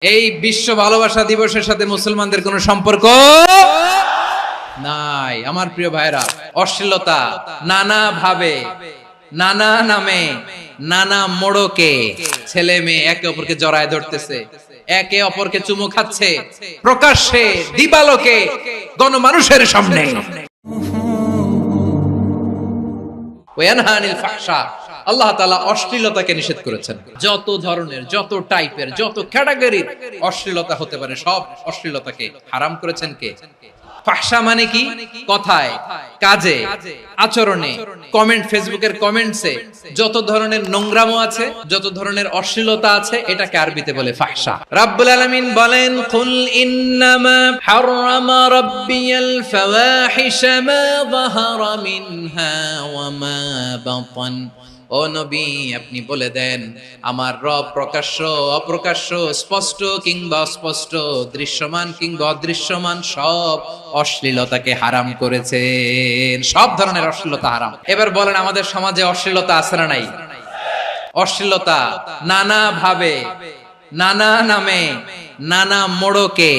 এই বিশ্ব ভালোবাসা দিবসের সাথে মুসলমানদের কোনো সম্পর্ক নাই। আমার প্রিয় ভাইরা, অশ্লীলতা নানা ভাবে, নানা নামে, নানা মোড়কে ছেলে মেয়ে একে অপরকে জড়ায় ধরতেছে, একে অপরকে চুমু খাচ্ছে প্রকাশ্যে, দিবালোকে, গণমানুষের সামনে। ওয়ানহানিল ফাহশা, আল্লাহ তাআলা অশ্লীলতাকে নিষেধ করেছেন। যত ধরনের, যত টাইপের, যত ক্যাটাগরির অশ্লীলতা হতে পারে সব অশ্লীলতাকে হারাম করেছেন কে? ফাহশা মানে কি? কথায়, কাজে, আচরণে, কমেন্ট, ফেসবুকের কমেন্টসে যত ধরনের নোংরামো আছে, যত ধরনের অশ্লীলতা আছে, এটাকে আরবিতে বলে ফাহশা। রাব্বুল আলামিন বলেন, কুল ইন্নামা হারামা রাব্বিয়াল ফাওয়াহিশা মা যাহারা মিনহা ওয়া মা বাতান। ও নবী, আপনি বলে দেন, আমার রব প্রকাশ্য, অপ্রকাশ্য, স্পষ্ট কিংবা অস্পষ্ট, দৃশ্যমান কিংবা অদৃশ্যমান সব অশ্লীলতাকে হারাম করেছেন। সব ধরনের অশ্লীলতা হারাম। এবার বলেন, আমাদের সমাজে অশ্লীলতা আছে না নাই? অশ্লীলতা নানা ভাবে, নানা নামে, নানা মোড়কে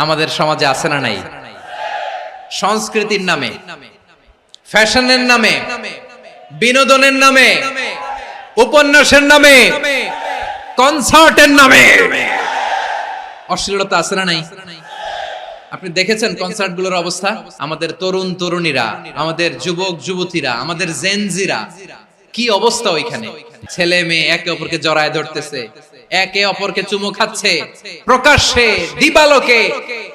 আমাদের সমাজে আছে না নাই? সংস্কৃতির নামে, ফ্যাশনের নামে, বিনোদনের নামে, উপন্যাসের নামে, কনসার্টের নামে অশ্লীলতা আছে না নাই? আপনি দেখেছেন কনসার্ট গুলোর অবস্থা? আমাদের তরুণ তরুণীরা, আমাদের যুবক যুবতীরা, আমাদের জেনজিরা, কি অবস্থা ওইখানে? ছেলে মেয়ে একে অপরকে জড়ায় ধরতেছে, একে অপরকে চুমু খাচ্ছে প্রকাশ্যে, দিবালোকে,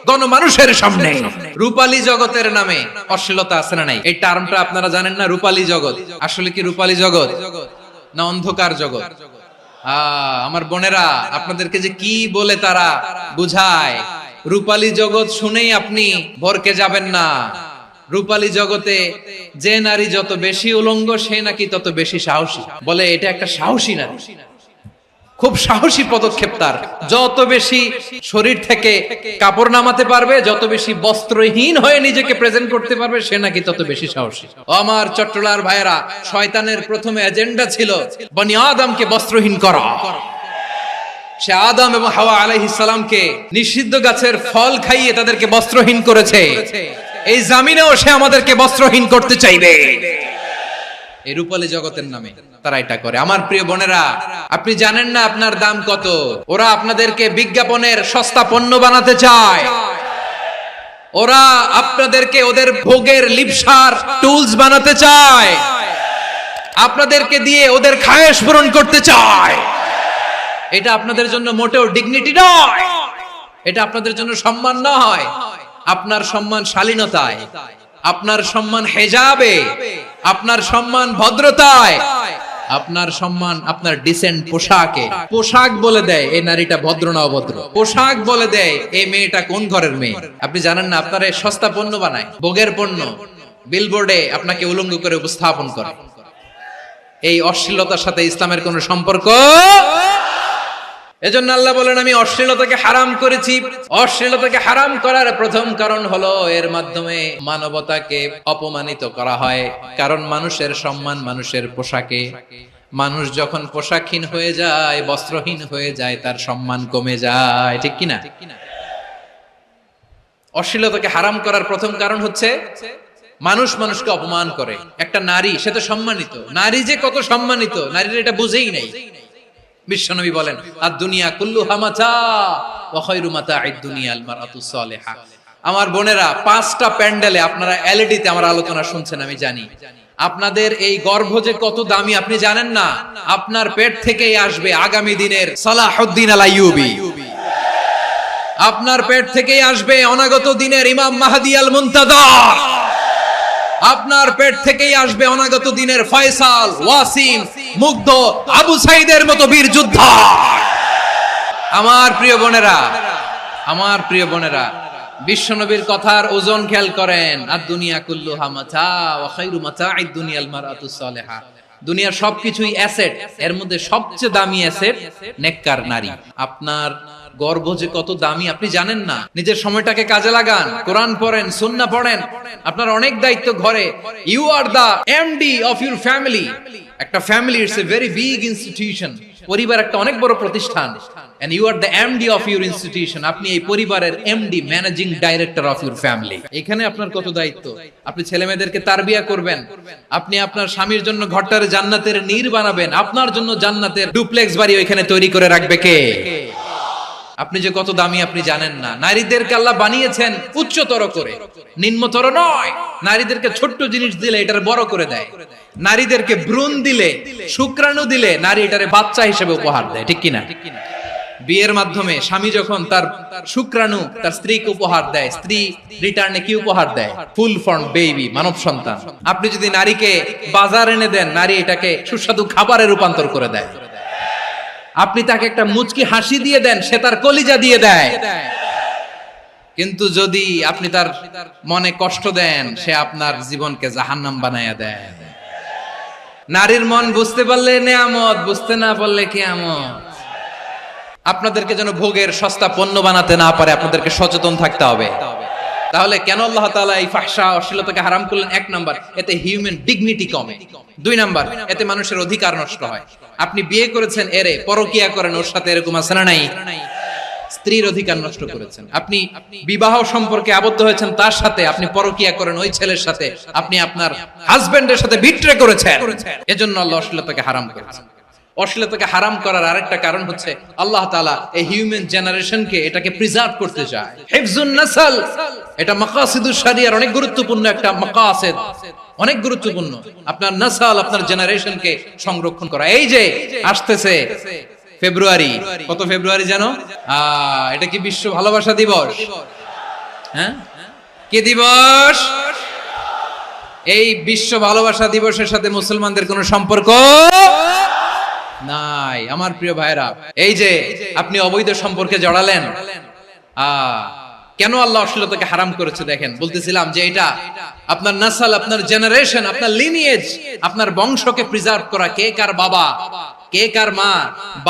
গণমানুষের সামনে। রূপালী জগতের নামে অশ্লীলতা আছে না নাই? এই টার্মটা আপনারা জানেন না? রূপালী জগৎ আসলে কি রূপালী জগৎ না অন্ধকার জগৎ? আমার বোনেরা, আপনাদেরকে যে কি বলে তারা বুঝায়, রূপালী জগৎ শুনেই আপনি ভরকে যাবেন না। রূপালী জগতে যে নারী যত বেশি উলঙ্গ, সে নাকি তত বেশি সাহসী। বলে এটা একটা সাহসী নারী, খুব সাহসী পদক্ষেপ তার। যত বেশি শরীর থেকে কাপড় নামাতে পারবে, যত বেশি বস্ত্রহীন হয়ে নিজেকে প্রেজেন্ট করতে পারবে, সে নাকি তত বেশি সাহসী। আমার চট্টলার ভাইয়েরা, শয়তানের প্রথমে এজেন্ডা ছিল বনি আদমকে বস্ত্রহীন করা। সে আদম এবং হাওয়া আলাইহিস সালামকে নিষিদ্ধ গাছের ফল খাইয়ে তাদেরকে বস্ত্রহীন করেছে। এই জামিনেও সে আমাদেরকে বস্ত্রহীন করতে চাইবে। এই রূপালী জগতের নামে তারা এটা করে। আমার প্রিয় বোনেরা, আপনি জানেন না আপনার দাম কত? ওরা আপনাদেরকে বিজ্ঞাপনের সস্তা পণ্য বানাতে চায়। ওরা আপনাদেরকে ওদের ভোগের লিপসার টুলস বানাতে চায়। আপনাদেরকে দিয়ে ওদের খায়েশ পূরণ করতে চায়। এটা আপনাদের জন্য মোটেও ডিগনিটি নয়, এটা আপনাদের জন্য সম্মান নয়। আপনার সম্মান শালীনতায়, আপনার সম্মান হেজাবে, আপনার সম্মান ভদ্রতায়, আপনার সম্মান আপনার ডিসেন্ট পোশাকে। পোশাক বলে দেয় এই নারীটা ভদ্র না অভদ্র। পোশাক বলে দেয় এই মেয়েটা কোন ঘরের মেয়ে। আপনি জানেন না? আপনারা সস্তা পণ্য বানায়, ভোগের পণ্য, বিলবোর্ডে আপনাকে উলঙ্গ করে উপস্থাপন করে। এই অশ্লীলতার সাথে ইসলামের কোনো সম্পর্ক। এজন্য আল্লাহ বলেন, আমি অশ্লীলতাকে হারাম করেছি। অশ্লীলতাকে হারাম করার প্রথম কারণ হলো এর মাধ্যমে মানবতাকে অপমানিত করা হয়। কারণ মানুষের সম্মান মানুষের পোশাকে। মানুষ যখন পোশাকহীন হয়ে যায়, বস্ত্রহীন হয়ে যায়, তার সম্মান কমে যায়। ঠিক কিনা? অশ্লীলতাকে হারাম করার প্রথম কারণ হচ্ছে মানুষ মানুষকে অপমান করে। একটা নারী, সে তো সম্মানিত। নারী যে কত সম্মানিত, নারীরা এটা বুঝেই নাই। বিশ্বনবী বলেন, আদ-দুনিয়া কুল্লুহা মাতা ওয়া খায়রু মাতা'আদ দুনিয়া আল মারআতুস সালিহা। আমার বোনেরা, 5টা প্যান্ডেলে আপনারা এলইডিতে আমার আলোচনা শুনছেন, আমি জানি। আপনাদের এই গর্ভ যে কত দামি আপনি জানেন না। আপনার পেট থেকেই আসবে আগামী দিনের সালাহুদ্দিন আল আইয়ুবী। আপনার পেট থেকেই আসবে অনাগত দিনের ইমাম মাহদী আল মুনতাযর। আপনার পেট থেকেই আসবে অনাগত দিনের ফয়সাল, ওয়াসিম, মুগ্ধ, আবু সাইদের মতো বীর যোদ্ধা। আমার প্রিয় বোনেরা, আমার প্রিয় বোনেরা, বিশ্বনবীর কথার ওজন খেয়াল করেন। আদ-দুনিয়া কুল্লুহা মাতা ওয়া খায়রু মাতা'আদ দুনিয়া আল মারআতুস সালিহা। দুনিয়ার সবকিছুই অ্যাসেট, এর মধ্যে সবচেয়ে দামি অ্যাসেট নেককার নারী। আপনার গর্ভ যে কত দামি আপনি জানেন না। নিজের সময়টাকে কাজে লাগান, কোরআন পড়েন, সুন্নাহ পড়েন। আপনার অনেক দায়িত্ব ঘরে। You are the MD of your family. একটা family it's a very big institution. পরিবার একটা অনেক বড় প্রতিষ্ঠান। and you are the MD of your institution, আপনি এই পরিবারের MD, managing director of your family. এখানে আপনার কত দায়িত্ব। আপনি ছেলেমেয়েদেরকে তারবিয়া করবেন, আপনি আপনার স্বামীর জন্য ঘরটারে জান্নাতের নীর বানাবেন, আপনার জন্য জান্নাতের ডুপ্লেক্স বাড়ি ওইখানে তৈরি করে রাখবে কে? আপনি যে কত দামি আপনি জানেন না। নারীদেরকে আল্লাহ বানিয়েছেন উচ্চতর করে, নিম্নতর নয়। নারীদেরকে ছোট্ট জিনিস দিলে এটারে বড় করে দেয়, নারীদেরকে ভ্রূণ দিলে, শুক্রাণু দিলে নারী এটারে বাচ্চা হিসেবে উপহার দেয়, ঠিক কিনা? বিয়ের মাধ্যমে স্বামী যখন তার শুক্রাণু তার স্ত্রীকে উপহার দেয়, স্ত্রী রিটার্নে কি উপহার দেয়? ফুল ফর্ম বেবি, মানব সন্তান। আপনি যদি নারীকে বাজার এনে দেন, নারী এটাকে সুস্বাদু খাবারে রূপান্তর করে দেয়। আপনি তাকে একটা মুচকি হাসি দিয়ে দেন, সে তার কলিজা দিয়ে দেয়। কিন্তু যদি আপনি তার মনে কষ্ট দেন, সে আপনার জীবনকে জাহান্নাম বানায়া দেয়। নারীর মন বুঝতে পারলে নেয়ামত, বুঝতে না পারলে কিয়ামত। আপনাদেরকে যেন ভোগের সস্তা পণ্য বানাতে না পারে, আপনাদেরকে সচেতন থাকতে হবে। তাহলে কেন আল্লাহ তাআলা এই ফাহশা অশ্লীলতাকে হারাম করলেন? 1 নাম্বার, এতে হিউম্যান ডিগনিটি কমে। 2 নাম্বার, এতে মানুষের অধিকার নষ্ট হয়। আপনি বিয়ে করেছেন, এরে পরকিয়া করেন, ওর সাথে এরকম আছে না নাই? স্ত্রীর অধিকার নষ্ট করেছেন। আপনি বিবাহ সম্পর্কে আবদ্ধ হয়েছেন তার সাথে, আপনি পরকিয়া করেন ওই ছেলের সাথে, আপনি আপনার হাজবেন্ডের সাথে বিট্রে করেছেন। এজন্য আল্লাহ অশ্লীলতাকে হারাম করেছেন। অশ্লীলতাকে হারাম করার আরেকটা কারণ হচ্ছে আল্লাহ তাআলা এই হিউম্যান জেনারেশনকে এটাকে প্রিজার্ভ করতে চায়। হিফজুন নাসল, এটা মাকাসিদুশ শরিয়ার অনেক গুরুত্বপূর্ণ একটা মাকাসিদ, অনেক গুরুত্বপূর্ণ। আপনার নাসল, আপনার জেনারেশনকে সংরক্ষণ করা। এই যে আসতেছে ফেব্রুয়ারি, কত ফেব্রুয়ারি জানো? এটা কি বিশ্ব ভালোবাসা দিবস? হ্যাঁ, কি দিবস? এই বিশ্ব ভালোবাসা দিবসের সাথে মুসলমানদের কোনো সম্পর্ক নাই। আমার প্রিয় ভাইরা, এই যে আপনি অবৈধ সম্পর্কে জড়ালেন, কেন আল্লাহ অশ্লীলতাকে হারাম করেছে দেখেন। বলতেছিলাম যে এটা আপনার নাসল, আপনার জেনারেশন, আপনার লিনিয়েজ, আপনার বংশকে প্রিজার্ভ করা। কে কার বাবা, কে কার মা,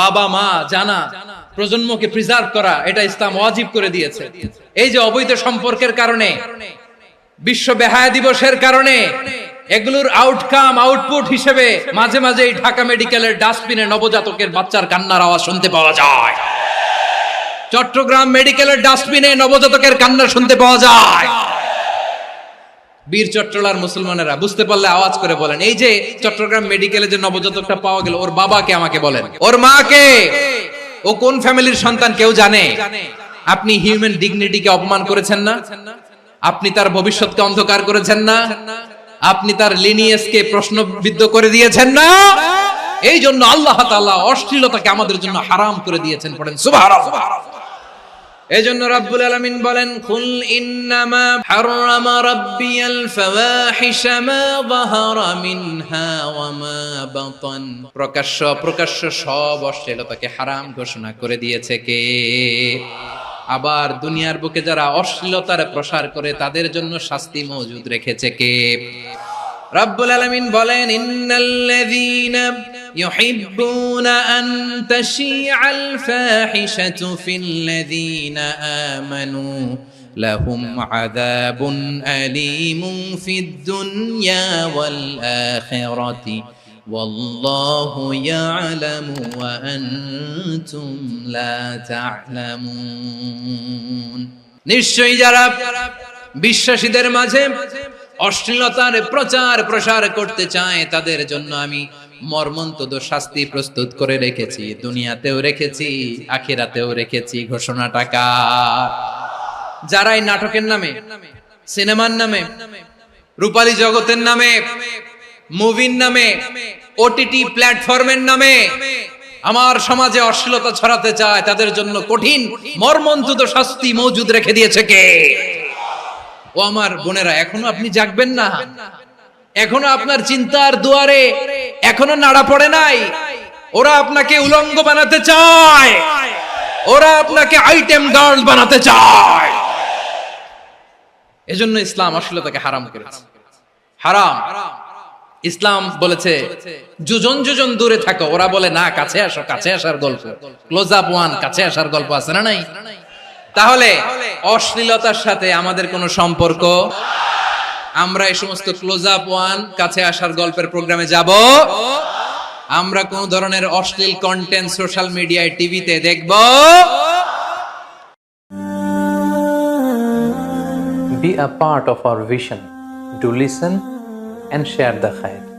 বাবা মা জানা, প্রজন্মকে প্রিজার্ভ করা, এটা ইসলাম ওয়াজিব করে দিয়েছে। এই যে অবৈধ সম্পর্কের কারণে, বিশ্ব বেহায়া দিবসের কারণে, এগুলোর আউটকাম, আউটপুট হিসেবে মাঝে মাঝে ঢাকা মেডিকেলের ডাস্টবিনে নবজাতকের বাচ্চার কান্নার আওয়াজ শুনতে পাওয়া যায়। চট্টগ্রাম মেডিকেলের ডাস্টবিনে নবজাতকের কান্না শুনতে পাওয়া যায়। বীর চট্টলার মুসলমানেরা বুঝতে পারলে আওয়াজ করে বলেন, এই যে চট্টগ্রাম মেডিকেলে যে নবজাতকটা পাওয়া গেল, ওর বাবাকে আমাকে বলেন, ওর মাকে, ও কোন ফ্যামিলির সন্তান কেউ জানে? আপনি হিউম্যান ডিগনিটিকে অপমান করেছেন না? আপনি তার ভবিষ্যৎকে অন্ধকার করেছেন না? আপনি তার লিনিয়েজকে প্রশ্নবিদ্ধ করে দিয়েছেন না? এই জন্য আল্লাহ তাআলা অশ্লীলতাকে আমাদের জন্য হারাম করে দিয়েছেন। পড়েন সুবহানাল্লাহ। এই জন্য রাব্বুল আলামিন বলেন, কুল ইন্নামা হারামা রাব্বিয়াল ফাওয়াহিশা মা যাহারা মিনহা ওয়া মা বাতান। প্রকাশ্য অপ্রকাশ্য সব অশ্লীলতাকে হারাম ঘোষণা করে দিয়েছে কে? আবার দুনিয়ার বুকে যারা অশ্লীলতার প্রসার করে তাদের জন্য শাস্তি মজুদ রেখেছে কে? রাব্বুল আলামিন বলেন, ইন্নাল্লাযীনা ইউহিব্বুনা আন তাশিআল ফাহিশাতু ফিল্লাযীনা আমানু লাহুম আযাবুন আলীমুন ফিদ দুনিয়া ওয়াল আখিরাতি ওয়াল্লাহু ইয়ালামু ওয়া আনতুম লা তা'লামুন। নিশ্চয়ই যারা বিশ্বাসীদের মাঝে অশ্লীলতার প্রচার প্রসার করতে চায় তাদের জন্য আমি মর্মন্তুদ শাস্তি প্রস্তুত করে রেখেছি, দুনিয়াতেও রেখেছি, আখিরাতেও রেখেছি। ঘোষণাটা কার? যারা এই নাটকের নামে, সিনেমার নামে, রূপালী জগতের নামে, মুভির নামে, ওটিটি প্ল্যাটফর্মের নামে আমার সমাজে অশ্লীলতা ছড়াতে চায়, তাদের জন্য কঠিন মর্মন্তুদ শাস্তি মজুদ রেখে দিয়েছে কে? ও আমার বোনেরা, এখনো আপনি জাগবেন না? এখনো আপনার চিন্তার দুয়ারে এখনো নাড়া পড়ে নাই? ওরা আপনাকে উলঙ্গ বানাতে চায়, ওরা আপনাকে আইটেম গার্ল বানাতে চায়। এজন্য ইসলাম অশ্লীলতাকে হারাম করেছে। হারাম। ইসলাম বলেছে যোজন যোজন দূরে থাকো, ওরা বলে না কাছে আসো, কাছে আসার গল্প, ক্লোজ আপ ওয়ান, কাছে আসার গল্প আছে না নাই? তাহলে অশ্লীলতার সাথে আমাদের কোনো সম্পর্ক? আমরা এই সমস্ত ক্লোজ আপ ওয়ান, কাছে আসার গল্পের প্রোগ্রামে যাব আমরা কোন ধরনের অশ্লীল কন্টেন্ট সোশ্যাল মিডিয়ায় টিভিতে দেখব Be a part of our vision. Do listen and share the khair.